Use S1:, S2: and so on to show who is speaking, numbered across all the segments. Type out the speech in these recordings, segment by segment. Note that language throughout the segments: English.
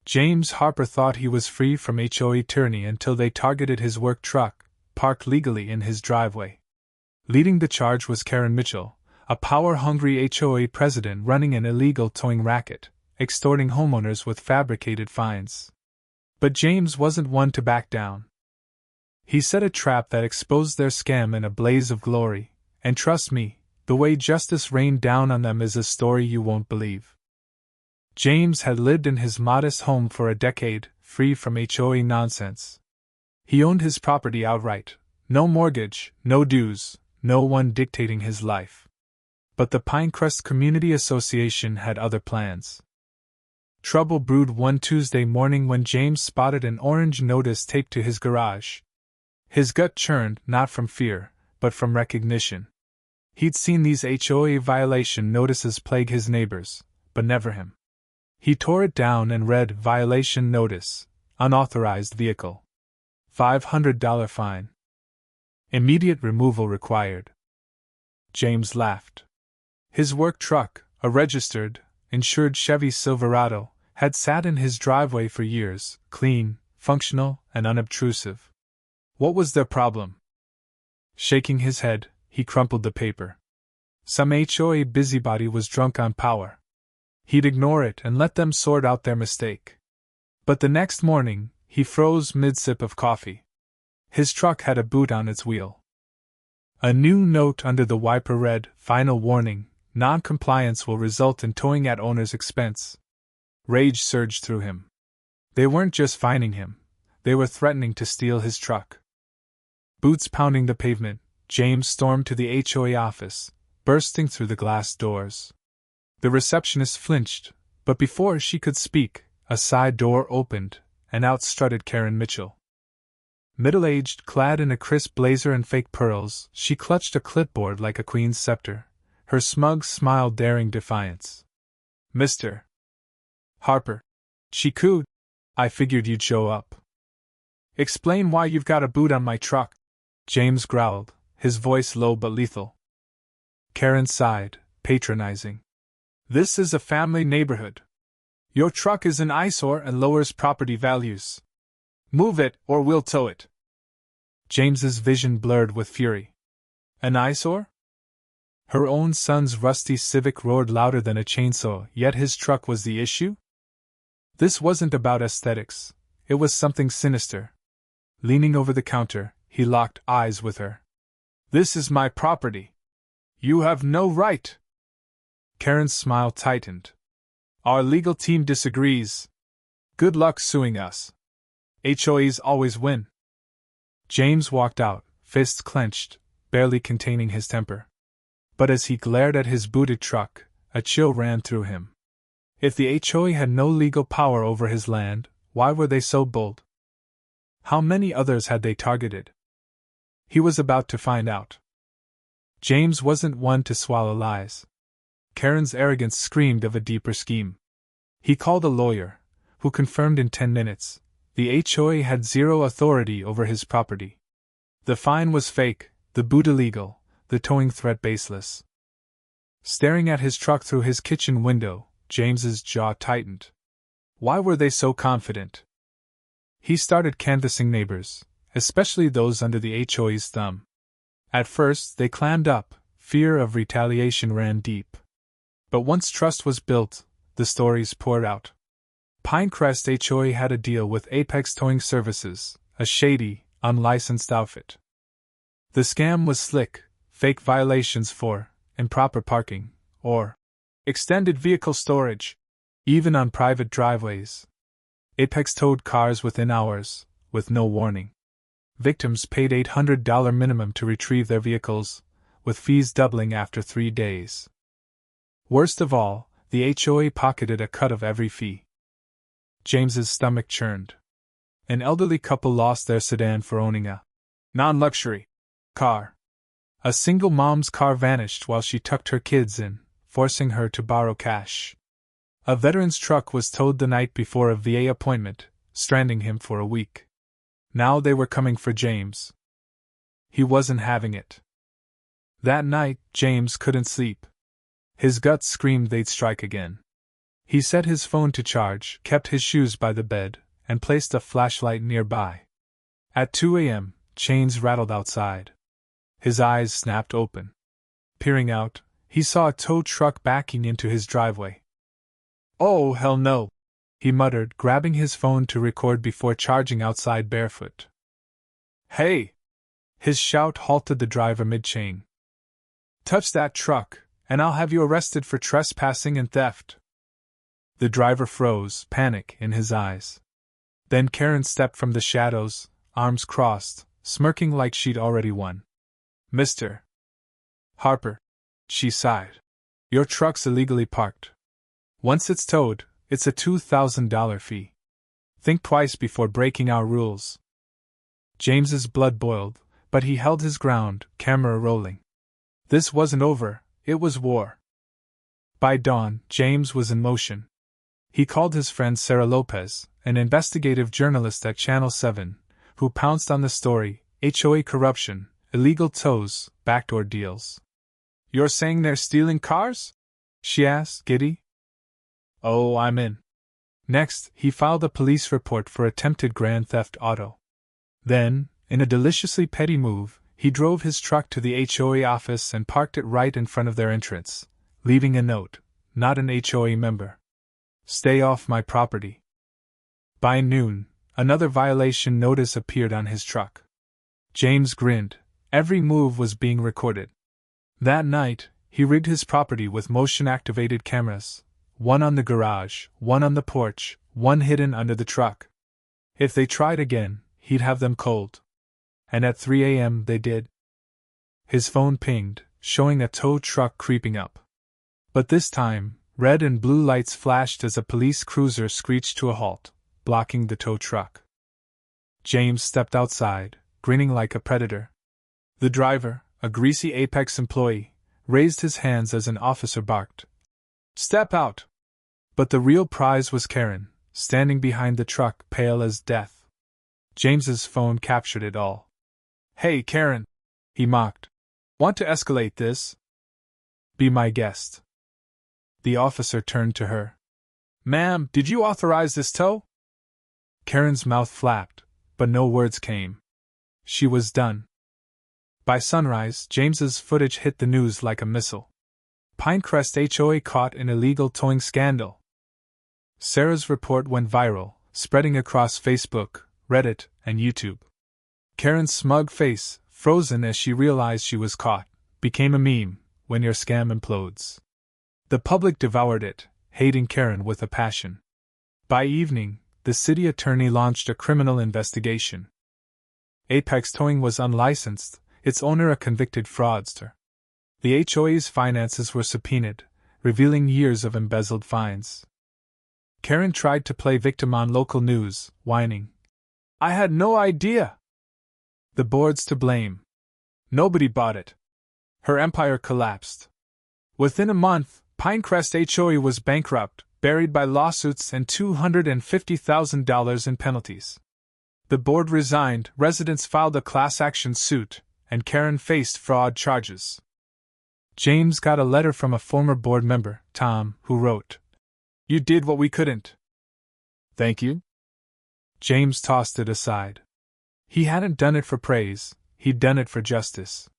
S1: James Harper thought he was free from HOA tyranny until they targeted his work truck, parked legally in his driveway. Leading the charge was Karen Mitchell, a power-hungry HOA president running an illegal towing racket, extorting homeowners with fabricated fines. But James wasn't one to back down. He set a trap that exposed their scam in a blaze of glory, and trust me, the way justice rained down on them is a story you won't believe. James had lived in his modest home for a decade, free from HOA nonsense. He owned his property outright, no mortgage, no dues, no one dictating his life. But the Pinecrest Community Association had other plans. Trouble brewed one Tuesday morning when James spotted an orange notice taped to his garage. His gut churned, not from fear, but from recognition. He'd seen these HOA violation notices plague his neighbors, but never him. He tore it down and read Violation Notice, Unauthorized Vehicle. $500 fine. Immediate removal required. James laughed. His work truck, a registered, insured Chevy Silverado, had sat in his driveway for years, clean, functional, and unobtrusive. What was their problem? Shaking his head, he crumpled the paper. Some HOA busybody was drunk on power. He'd ignore it and let them sort out their mistake. But the next morning, he froze mid-sip of coffee. His truck had a boot on its wheel. A new note under the wiper read, "Final warning, non-compliance will result in towing at owner's expense." Rage surged through him. They weren't just fining him, they were threatening to steal his truck. Boots pounding the pavement, James stormed to the HOA office, bursting through the glass doors. The receptionist flinched, but before she could speak, a side door opened, and out strutted Karen Mitchell. Middle-aged, clad in a crisp blazer and fake pearls, she clutched a clipboard like a queen's scepter, her smug smile daring defiance. "Mr. Harper," she cooed, "I figured you'd show up." "Explain why you've got a boot on my truck," James growled, his voice low but lethal. Karen sighed, patronizing. "This is a family neighborhood. Your truck is an eyesore and lowers property values. Move it, or we'll tow it." James's vision blurred with fury. An eyesore? Her own son's rusty Civic roared louder than a chainsaw, yet his truck was the issue? This wasn't about aesthetics, it was something sinister. Leaning over the counter, he locked eyes with her. "This is my property. You have no right." Karen's smile tightened. "Our legal team disagrees. Good luck suing us. HOAs always win." James walked out, fists clenched, barely containing his temper. But as he glared at his booted truck, a chill ran through him. If the HOA had no legal power over his land, why were they so bold? How many others had they targeted? He was about to find out. James wasn't one to swallow lies. Karen's arrogance screamed of a deeper scheme. He called a lawyer, who confirmed in 10 minutes, the HOA had zero authority over his property. The fine was fake, the boot illegal, the towing threat baseless. Staring at his truck through his kitchen window, James's jaw tightened. Why were they so confident? He started canvassing neighbors, especially those under the HOA's thumb. At first they clammed up, fear of retaliation ran deep. But once trust was built, the stories poured out. Pinecrest HOA had a deal with Apex Towing Services, a shady, unlicensed outfit. The scam was slick: fake violations for improper parking, or extended vehicle storage, even on private driveways. Apex towed cars within hours, with no warning. Victims paid $800 minimum to retrieve their vehicles, with fees doubling after 3 days. Worst of all, the HOA pocketed a cut of every fee. James's stomach churned. An elderly couple lost their sedan for owning a non-luxury car. A single mom's car vanished while she tucked her kids in, forcing her to borrow cash. A veteran's truck was towed the night before a VA appointment, stranding him for a week. Now they were coming for James. He wasn't having it. That night, James couldn't sleep. His gut screamed they'd strike again. He set his phone to charge, kept his shoes by the bed, and placed a flashlight nearby. At 2 a.m., chains rattled outside. His eyes snapped open. Peering out, he saw a tow truck backing into his driveway. "Oh, hell no!" he muttered, grabbing his phone to record before charging outside barefoot. "Hey!" His shout halted the driver mid-chain. "Touch that truck, and I'll have you arrested for trespassing and theft." The driver froze, panic in his eyes. Then Karen stepped from the shadows, arms crossed, smirking like she'd already won. "Mr. Harper," she sighed. "Your truck's illegally parked. Once it's towed, it's a $2,000 fee. Think twice before breaking our rules." James's blood boiled, but he held his ground, camera rolling. This wasn't over, it was war. By dawn, James was in motion. He called his friend Sarah Lopez, an investigative journalist at Channel 7, who pounced on the story: HOA corruption, illegal tows, backdoor deals. "You're saying they're stealing cars?" she asked, giddy. "Oh, I'm in." Next, he filed a police report for attempted grand theft auto. Then, in a deliciously petty move, he drove his truck to the HOA office and parked it right in front of their entrance, leaving a note: "Not an HOA member. Stay off my property." By noon, another violation notice appeared on his truck. James grinned. Every move was being recorded. That night, he rigged his property with motion-activated cameras, one on the garage, one on the porch, one hidden under the truck. If they tried again, he'd have them cold. And at 3 a.m. they did. His phone pinged, showing a tow truck creeping up. But this time, red and blue lights flashed as a police cruiser screeched to a halt, blocking the tow truck. James stepped outside, grinning like a predator. The driver, a greasy Apex employee, raised his hands as an officer barked, "Step out!" But the real prize was Karen, standing behind the truck, pale as death. James's phone captured it all. "Hey, Karen," he mocked. "Want to escalate this?" "Be my guest." The officer turned to her. "Ma'am, did you authorize this tow?" Karen's mouth flapped, but no words came. She was done. By sunrise, James's footage hit the news like a missile. Pinecrest HOA caught in illegal towing scandal. Sarah's report went viral, spreading across Facebook, Reddit, and YouTube. Karen's smug face, frozen as she realized she was caught, became a meme: when your scam implodes. The public devoured it, hating Karen with a passion. By evening, the city attorney launched a criminal investigation. Apex Towing was unlicensed, its owner a convicted fraudster. The HOA's finances were subpoenaed, revealing years of embezzled fines. Karen tried to play victim on local news, whining, "I had no idea. The board's to blame. Nobody bought it." Her empire collapsed. Within a month, Pinecrest HOA was bankrupt, buried by lawsuits and $250,000 in penalties. The board resigned, residents filed a class action suit, and Karen faced fraud charges. James got a letter from a former board member, Tom, who wrote, "You did what we couldn't." "Thank you." James tossed it aside. He hadn't done it for praise, he'd done it for justice.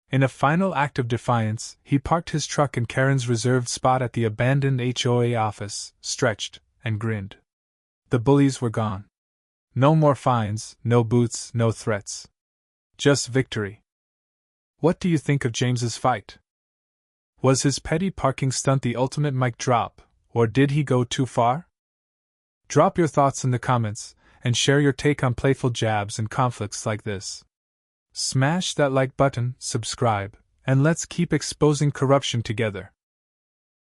S1: In a final act of defiance, he parked his truck in Karen's reserved spot at the abandoned HOA office, stretched, and grinned. The bullies were gone. No more fines, no boots, no threats. Just victory. What do you think of James's fight? Was his petty parking stunt the ultimate mic drop, or did he go too far? Drop your thoughts in the comments, and share your take on playful jabs and conflicts like this. Smash that like button, subscribe, and let's keep exposing corruption together.